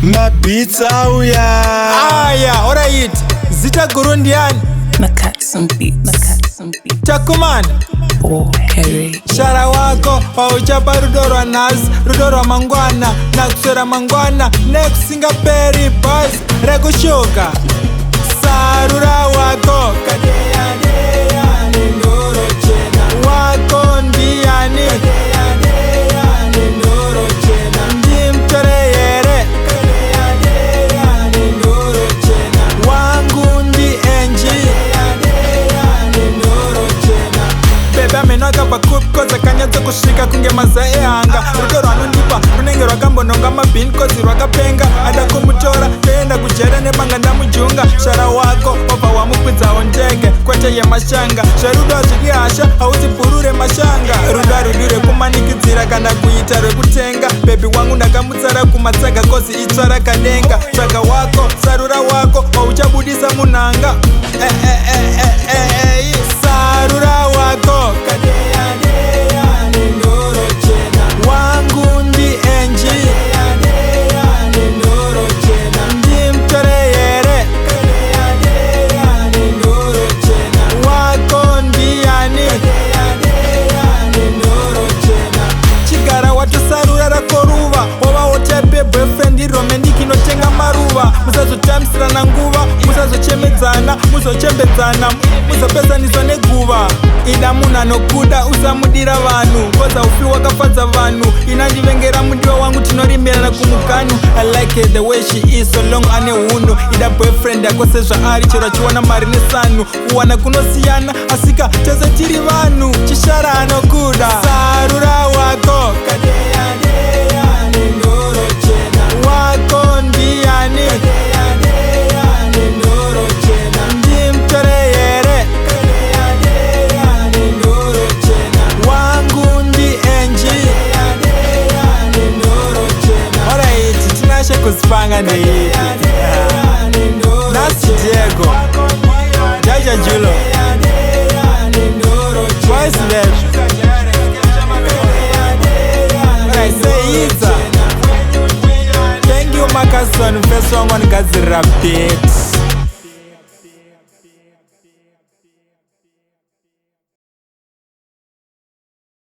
Mapizza uya. Aya, alright. Zita Gurundian. Makats and beats. Chakuman. Oh, Kerry. Shara wako wauchapa rudorwa nazi, rudorwa mangwana na kusera mangwana nekusinga peri boys rekushuka sarura wako wako ndiani ndimtoreyere wangu ndi enji bebe amenoka pakup koza kanyadza kusvika kunge maza ehanga rudo rwanondipa runenge rwakambononga mabhini kozi rwakapenga ada kumutora toenda kujera nebanga ndamujunga shara wako wabva wamukwidzawo ndege kwete yemashanga zverudo hazvidi hasha hauzipurure mashanga rudo harudi rekumanikidzira kana kuita rwekutenga bhebi wangu ndakamutsara kumatsaga kozi itsva rakadenga tsvaga wako sarura wako wauchabudisa munhanga sarura wako wangu ndi enji ndimtoreyere wako ndiani chigara watosarura rakoruva wova wotepe boyfriend romantic inotenga maruva musazotamisirana nguva musazochemedzana muzochembedzana muzopezaniswa neguva ida munhu anokuda usamudira vanhu koza ufi wakafadza vanhu inandivengera mudiwa wangu tinorimirana kumuganu I like it the way she is so long ane hunhu ida boyfriend yako sezva ari chero achiwana mari nesanhu kuwana kunosiyana asika tese tiri vanhu chishara anokuda sarura wako wako ndiani ndimtoreyere wangu ndi enji alright tinashe kuzipanga ndeipi nasi Diego Jaja Julo Twice left alright say Itza. Thank you Makason, first one gadzira beat.